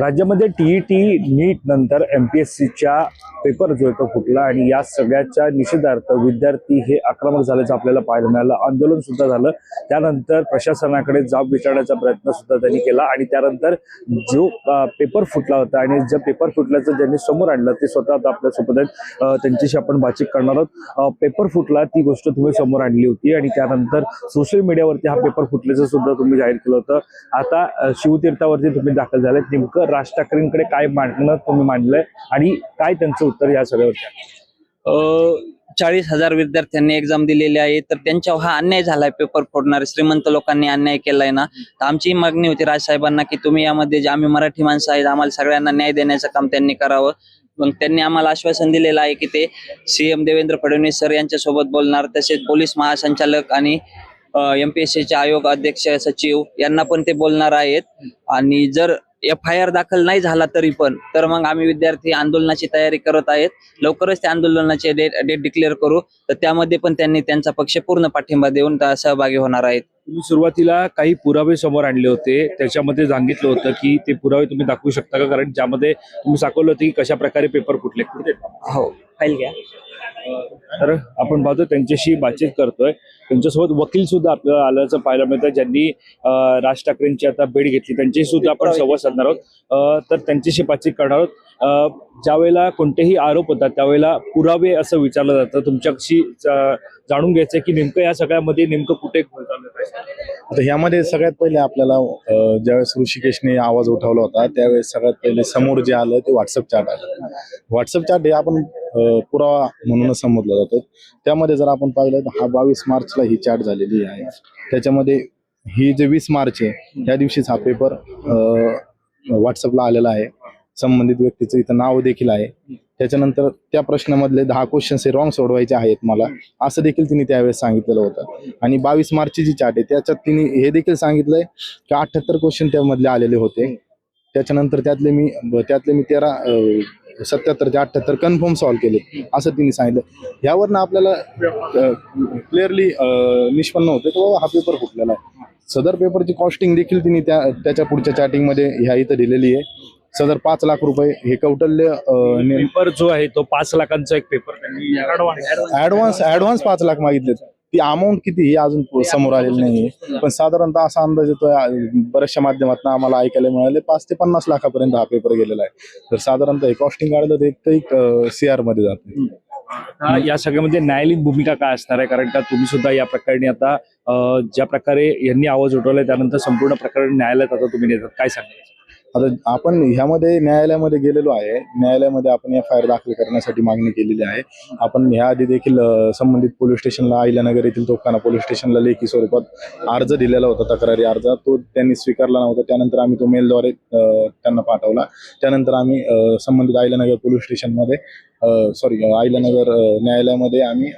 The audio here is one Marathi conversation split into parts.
राज्यामध्ये टीईटी नीट नंतर एमपीएससीच्या पेपर जो आहे तो फुटला आणि या सगळ्याच्या निषेधार्थ विद्यार्थी हे आक्रमक झाल्याचं आपल्याला पाहायला मिळालं. आंदोलन सुद्धा झालं. त्यानंतर प्रशासनाकडे जाब विचारण्याचा प्रयत्न सुद्धा त्यांनी केला आणि त्यानंतर जो पेपर फुटला होता आणि ज्या पेपर फुटल्याचं ज्यांनी समोर आणलं ते स्वतः आता आपल्यासोबत आहेत. त्यांच्याशी आपण बातचीत करणार आहोत. पेपर फुटला ती गोष्ट तुम्ही समोर आणली होती आणि त्यानंतर सोशल मीडियावरती हा पेपर फुटल्याचं सुद्धा तुम्ही जाहीर केलं होतं. आता शिवतीर्थावरती तुम्ही दाखल झाले. नेमकं राज ठाकरेंकडे काय मांडणं तुम्ही मांडलंय आणि काय त्यांचं उत्तर या सगळ्यावरती? 40,000 विद्यार्थ्यांनी एक्झाम दिलेली आहे, तर त्यांच्यावर हा अन्याय झालाय. पेपर फोडणारे श्रीमंत लोकांनी अन्याय केलाय ना. तर आमची मागणी होती राजसाहेबांना की तुम्ही यामध्ये जे आम्ही मराठी माणसं आहेत आम्हाला सगळ्यांना न्याय देण्याचं काम त्यांनी करावं. मग त्यांनी आम्हाला आश्वासन दिलेलं आहे की ते सीएम देवेंद्र फडणवीस सर यांच्यासोबत बोलणार, तसेच पोलीस महासंचालक आणि एमपीएससीचे आयोग अध्यक्ष सचिव यांना पण ते बोलणार आहेत. आणि जर FIR दाखल नाही झाला तरी पण तर मग आम्ही विद्यार्थी आंदोलनाची तयारी करत आहेत. लवकरच त्या आंदोलनाचे डेट डिक्लेअर करू. तर त्यामध्ये पण त्यांनी त्यांचा पक्ष पूर्ण पाठिंबा देऊन सहभागी होणार आहेत. तुम्ही सुरुवातीला काही पुरावे समोर आणले होते, त्याच्यामध्ये सांगितलं होतं की ते पुरावे तुम्ही दाखवू शकता का, कारण ज्यामध्ये तुम्ही दाखवलं होतं की कशा प्रकारे पेपर फुटले. हो, फाईल घ्या. तर आपण पाहतो त्यांच्याशी बातचीत करतोय. त्यांच्यासोबत वकील सुद्धा आपल्याला आल्याचं पाहायला मिळतं, ज्यांनी राज ठाकरेंची आता भेट घेतली. त्यांच्याशी सुद्धा आपण संवाद साधणार आहोत. तर त्यांच्याशी बातचीत करणार आहोत. ज्यावेळेला कोणतेही आरोप होतात त्यावेळेला पुरावे असं विचारलं जातं. तुमच्याशी जाणून घ्यायचं की नेमकं या सगळ्यामध्ये नेमकं कुठे आता ह्यामध्ये सगळ्यात पहिले आपल्याला ज्यावेळेस ऋषिकेशने आवाज उठवला होता त्यावेळेस सगळ्यात पहिले समोर जे आलं ते व्हॉट्सअप चॅट आलं. व्हॉट्सअप चॅट हे आपण पुरावा म्हणूनच समजलं जातं. त्यामध्ये जर आपण पाहिलं तर हा 22 मार्चला ही चॅट झालेली आहे. त्याच्यामध्ये ही जे 20 मार्च आहे त्या दिवशीच हा पेपर व्हॉट्सअपला आलेला आहे. संबंधित व्यक्तीचं इथं नाव देखील आहे. त्याच्यानंतर त्या प्रश्नामधले 10 क्वेश्चन्स हे रॉंग सोडवायचे आहेत मला, असं देखील तिने त्यावेळेस सांगितलेलं होतं. आणि 22 मार्चची जी चार्ट आहे त्याच्यात तिने हे देखील सांगितलंय की 78 क्वेश्चन त्यामधले आलेले होते. त्याच्यानंतर त्यातले मी 77 ते 78 कन्फर्म सॉल्व्ह केले असं तिने सांगितलं. यावरनं आपल्याला क्लिअरली निष्पन्न होतं की बाबा हा पेपर फुटलेला आहे. सदर पेपरची कॉस्टिंग देखील तिने त्याच्या पुढच्या चॅटिंगमध्ये ह्या इथं दिलेली आहे. सदर 5 लाख रुपये हे कौटल्य पेपर जो आहे तो 5 लाखांचा एक पेपर त्यांनी ऍडव्हान्स 5 लाख मागितलेत. ती अमाऊंट किती ही अजून समोर आलेली नाहीये, पण साधारणतः असा अंदाज येतोय बऱ्याचशा माध्यमातून आम्हाला ऐकायला मिळाले 5 ते 50 लाखापर्यंत हा पेपर गेलेला आहे. तर साधारणतः हे कॉस्टिंग काढलं तर एक CR मध्ये जाते. या सगळ्यामध्ये न्यायालयीन भूमिका काय असणार आहे, कारण का तुम्ही सुद्धा या प्रकरणी आता ज्या प्रकारे यांनी आवाज उठवलाय त्यानंतर संपूर्ण प्रकरण न्यायालयात आता तुम्ही नेतात, काय सांगाल? आता आपण ह्यामध्ये न्यायालयामध्ये गेलेलो आहे. न्यायालयामध्ये आपण FIR दाखल करण्यासाठी मागणी केलेली आहे. आपण ह्याआधी देखील संबंधित पोलीस स्टेशनला अहिल्यानगर येथील तोफखाना पोलीस स्टेशनला लेखी स्वरूपात अर्ज दिलेला होता, तक्रारी अर्ज. तो त्यांनी स्वीकारला नव्हता. त्यानंतर आम्ही तो मेलद्वारे त्यांना पाठवला. त्यानंतर आम्ही संबंधित अहिल्यानगर पोलीस स्टेशनमध्ये अहिल्यानगर न्यायालयामध्ये आम्ही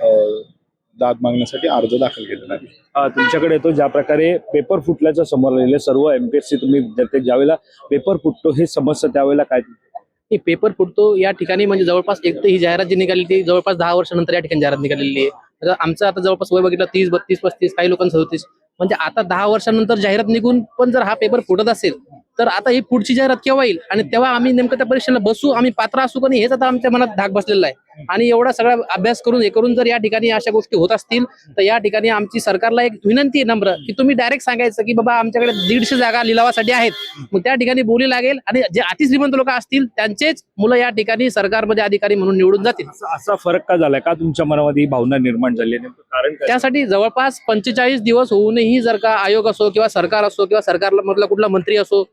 दाद मागण्यासाठी अर्ज दाखल केलेला आहे. तुमच्याकडे येतो ज्या प्रकारे पेपर फुटल्याचं समोर आलेले सर्व एमपीएससी तुम्ही विद्यार्थी ज्यावेळेला पेपर फुटतो हे समजतं त्यावेळेला काय पेपर फुटतो या ठिकाणी म्हणजे जवळपास एक तर ही जाहिरात जी निघाली ती जवळपास 10 वर्षानंतर या ठिकाणी जाहिरात निघालेली आहे. तर आमचं आता जवळपास वय बघितलं 30, 32, 35, काही लोकांचं 37. म्हणजे आता 10 वर्षानंतर जाहिरात निघून पण जर हा पेपर फुटत असेल तर आता ही पुढची जाहिरात केव्हा येईल आणि तेव्हा आम्ही नेमकं त्या परीक्षेला बसू, आम्ही पात्र असू का नाही हेच आता आमच्या मनात धाक बसलेला आहे. आणि एवढा सगळा अभ्यास करून हे करून जर या ठिकाणी अशा गोष्टी होत असतील तर या ठिकाणी आमची सरकारला एक विनंती आहे नम्र की तुम्ही डायरेक्ट सांगायचं की बाबा आमच्याकडे 150 जागा लिलावासाठी आहेत. मग त्या ठिकाणी बोली लागेल आणि जे अतिश्रीमंत लोक असतील त्यांचेच मुलं या ठिकाणी सरकारमध्ये अधिकारी म्हणून निवडून जातील. असा फरक का झालाय, का तुमच्या मनामध्ये ही भावना निर्माण झाली आहे, कारण त्यासाठी जवळपास 45 दिवस होऊनही जर का आयोग असो किंवा सरकार असो किंवा सरकारमधला कुठला मंत्री असो,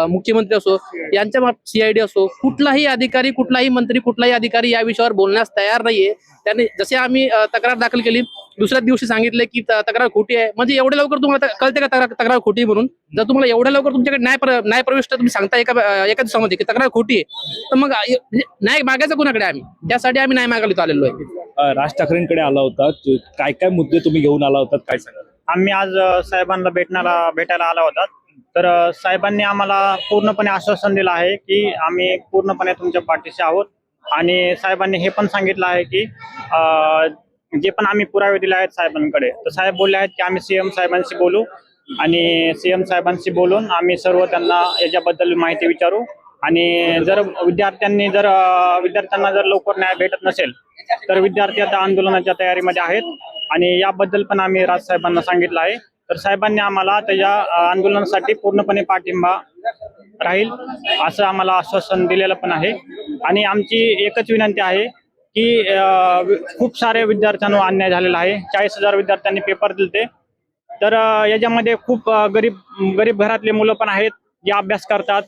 मुख्यमंत्री असो, यांच्या CID असो, कुठलाही अधिकारी, कुठलाही मंत्री, कुठलाही अधिकारी या विषयावर बोलण्यास तयार नाहीये. त्यांनी जसे आम्ही तक्रार दाखल केली दुसऱ्याच दिवशी सांगितले की तक्रार खोटी आहे. म्हणजे एवढ्या लवकर तुम्हाला कळते का तक्रार खोटी म्हणून? जर तुम्हाला एवढ्या लवकर तुमच्याकडे न्याय प्रविष्ट तुम्ही सांगता एका दिवसामध्ये की तक्रार खोटी आहे तर मग न्याय मागायचा कुणाकडे? आम्ही त्यासाठी आम्ही न्याय मागायला आलेलो आहे. राज ठाकरेंकडे आला होता, काय काय मुद्दे तुम्ही घेऊन आला होता, काय सांगाल? आम्ही आज साहेबांना भेटायला आला होता. तर साहेबांनी आम्हाला पूर्णपणे आश्वासन दिलं आहे की आम्ही पूर्णपणे तुमच्या पाठीशी आहोत. आणि साहेबांनी हे पण सांगितलं आहे की जे पण आम्ही पुरावे दिले आहेत साहेबांकडे, तर साहेब बोलले आहेत की आम्ही CM साहेबांशी बोलू आणि CM साहेबांशी बोलून आम्ही सर्व त्यांना याच्याबद्दल माहिती विचारू आणि जर विद्यार्थ्यांना जर लवकर न्याय भेटत नसेल तर विद्यार्थी आता आंदोलनाच्या तयारीमध्ये आहेत आणि याबद्दल पण आम्ही राजसाहेबांना सांगितलं आहे. तर साहेबांनी आम्हाला त्याच्या आंदोलनासाठी पूर्णपणे पाठिंबा राहील असं आम्हाला आश्वासन दिलेलं पण आहे. आणि आमची एकच विनंती आहे की खूप सारे विद्यार्थ्यांवर अन्याय झालेला आहे. 40,000 विद्यार्थ्यांनी पेपर दिलते. तर याच्यामध्ये खूप गरीब घरातले मुलं पण आहेत जे अभ्यास करतात,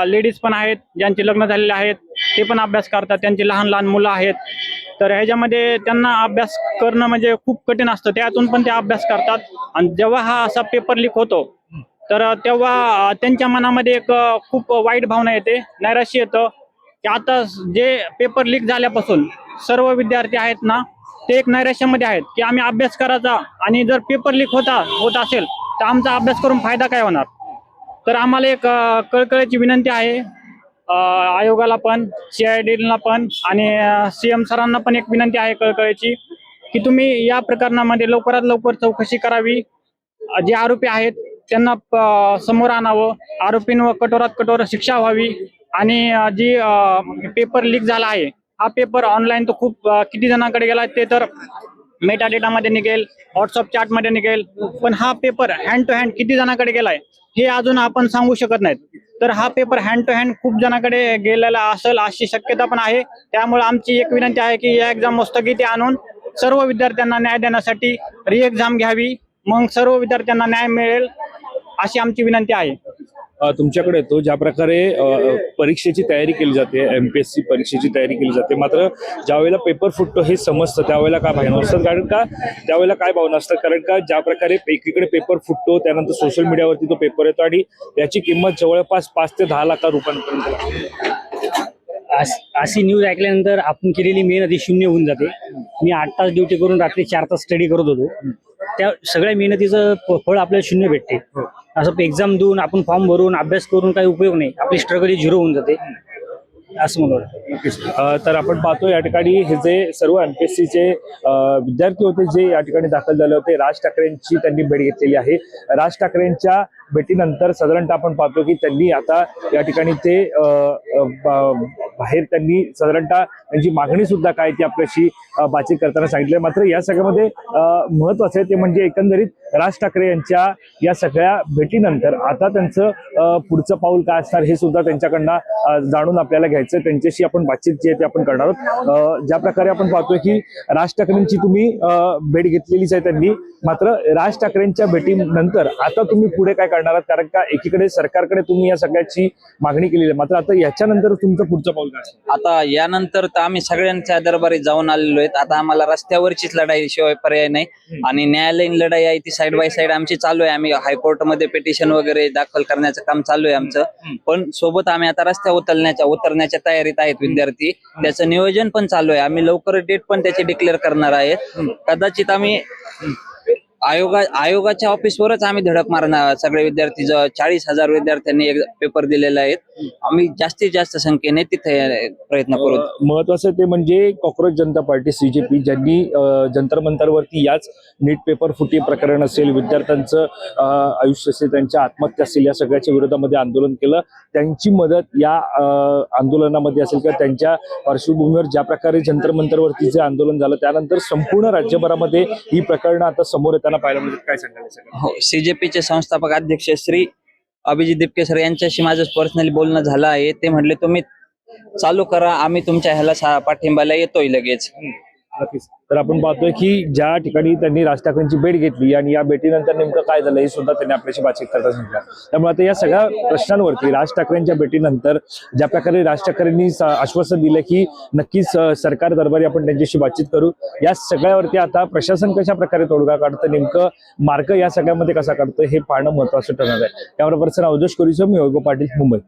लेडीज पण आहेत ज्यांचे लग्न झालेले आहेत ते पण अभ्यास करतात, त्यांची लहान लहान मुलं आहेत. तर ह्याच्यामध्ये त्यांना अभ्यास करणं म्हणजे खूप कठीण असतं, त्यातून पण ते अभ्यास करतात. आणि जेव्हा हा असा पेपर लीक होतो तर तेव्हा त्यांच्या मनामध्ये एक खूप वाईट भावना येते, नैराश्य येतं की आता जे पेपर लीक झाल्यापासून सर्व विद्यार्थी आहेत ना ते एक नैराश्यामध्ये आहेत की आम्ही अभ्यास करायचा आणि जर पेपर लीक होत असेल तर आमचा अभ्यास करून फायदा काय होणार. तर आम्हाला एक कळकळीची विनंती आहे आयोगाला पण, CID ला पण आणि CM सरांना पण एक विनंती आहे कळकळीची की तुम्ही या प्रकरणामध्ये लवकरात लवकर चौकशी करावी. जे आरोपी आहेत त्यांना समोर आणावं, आरोपींवर कठोरात कठोर शिक्षा व्हावी. आणि जी पेपर लीक झाला आहे हा पेपर ऑनलाईन तो खूप किती जणांकडे गेला ते तर मेटाडेटामध्ये निघेल, व्हॉट्सअप चॅटमध्ये निघेल, पण हा पेपर हँड टू हँड किती जणांकडे गेलाय हे अजून आपण सांगू शकत नाहीत. तर हा पेपर हँड टू हँड खूप जणांकडे गेलेला असेल अशी शक्यता पण आहे. त्यामुळे आमची एक विनंती आहे की या एक्झाम स्थगिती आणून सर्व विद्यार्थ्यांना न्याय देण्यासाठी री एक्झाम घ्यावी, मग सर्व विद्यार्थ्यांना न्याय मिळेल अशी आमची विनंती आहे. तुमच्याकडे तो ज्या प्रकारे परीक्षेची तयारी केली जाते, MPSC परीक्षेची तयारी केली जाते, मात्र ज्यावेळेला पेपर फुटतो हे समजतं त्यावेळेला काय भावना असतात, कारण का त्यावेळेला काय भावना असतात, कारण का ज्या प्रकारे एकीकडे पेपर फुटतो त्यानंतर सोशल मीडियावरती तो पेपर येतो आणि याची किंमत जवळपास 5 ते 10 लाख रुपयांपर्यंत. अशी न्यूज ऐकल्यानंतर आपण केलेली मेहनत ही शून्य होऊन जाते. मी 8 तास ड्युटी करून रात्री 4 तास स्टडी करत होतो, त्या सगळ्या मेहनतीचं फळ आपल्याला शून्य भेटते. असं एक्झाम देऊन आपण फॉर्म भरून अभ्यास करून काही उपयोग नाही, आपली स्ट्रगल ही झिरो होऊन जाते असं मला वाटतं. तर आपण पाहतो या ठिकाणी हे जे सर्व MPSCचे विद्यार्थी होते जे या ठिकाणी दाखल झाले होते, राज ठाकरेंची त्यांनी भेट घेतलेली आहे. राज ठाकरेंच्या भेटीनंतर साधारणतः आपण पाहतो की त्यांनी आता या ठिकाणी ते बाहेर त्यांनी साधारणतः त्यांची मागणी सुद्धा काय ती आपल्याशी बातचीत करताना सांगितलं. मात्र या सगळ्यामध्ये महत्वाचं आहे ते म्हणजे एकंदरीत राज ठाकरे यांच्या या सगळ्या भेटीनंतर आता त्यांचं पुढचं पाऊल काय असणार हे सुद्धा त्यांच्याकडनं जाणून आपल्याला घ्यायचं. त्यांच्याशी आपण बातचीत जी आहे ती आपण करणार आहोत. ज्या प्रकारे आपण पाहतोय की राज ठाकरेंची तुम्ही भेट घेतलेलीच आहे त्यांनी, मात्र राज ठाकरेंच्या भेटीनंतर आता तुम्ही पुढे काय करणार आहात, कारण का एकीकडे सरकारकडे तुम्ही या सगळ्याची मागणी केलेली आहे, मात्र आता याच्यानंतर तुमचं पुढचं पाऊल काय असणार. आता यानंतर तर आम्ही सगळ्यांच्या दरबारी जाऊन आलेलो आहेत. आता आम्हाला रस्त्यावरचीच लढाई शिवाय पर्याय नाही आणि न्यायालयीन लढाई आहे ती साईड बाय साईड आमची चालू आहे. आम्ही हायकोर्टमध्ये पिटिशन वगैरे दाखल करण्याचं काम चालू आहे आमचं, पण सोबत आम्ही आता रस्त्या उतरण्याच्या तयारीत आहेत विद्यार्थी. त्याचं नियोजन पण चालू आहे. आम्ही लवकर डेट पण त्याची डिक्लेअर करणार आहेत. कदाचित आम्ही आयोगाच्या ऑफिसवरच आम्ही धडक मारणार. सगळे विद्यार्थी 40,000 विद्यार्थ्यांनी पेपर दिलेले आहेत. आम्ही जास्तीत जास्त संख्येने तिथे प्रयत्न करू. महत्वाचं ते म्हणजे कॉक्रोच जनता पार्टी CJP ज्यांनी जंतर मंतरवरती याच नीट पेपर फुटी प्रकरण असेल, विद्यार्थ्यांचं आयुष्य असेल, त्यांच्या आत्महत्या असेल, या सगळ्याच्या विरोधामध्ये आंदोलन केलं. त्यांची मदत या आंदोलनामध्ये असेल किंवा त्यांच्या पार्श्वभूमीवर ज्या प्रकारे जंतर मंतरवरती जे आंदोलन झालं त्यानंतर संपूर्ण राज्यभरामध्ये ही प्रकरणं आता समोर येताना पाहायला मिळतात. काय सांगायचं. हो, CJPचे संस्थापक अध्यक्ष श्री अभिजित दिपके सर यांच्याशी माझं पर्सनली बोलणं झालं आहे. ते म्हटले तुम्ही चालू करा, आम्ही तुमच्या ह्याला पाठिंबाला येतोय लगेच. तर आपण पाहतोय की ज्या ठिकाणी त्यांनी राज ठाकरेंची भेट घेतली आणि या भेटीनंतर नेमकं काय झालं हे सुद्धा त्यांनी आपल्याशी बातचीत करता सांगितलं. त्यामुळे आता या सगळ्या प्रश्नांवरती राज ठाकरेंच्या भेटीनंतर ज्या प्रकारे राज ठाकरेंनी आश्वासन दिलं की नक्कीच सरकार दरबारी आपण त्यांच्याशी बातचीत करू, या सगळ्यावरती आता प्रशासन कशा प्रकारे तोडगा काढतं, नेमकं मार्ग या सगळ्यामध्ये कसा काढतं हे पाहणं महत्वाचं ठरणार आहे. त्याबरोबर सर अवधेश कोरीसह मी वैभव पाटील, मुंबई.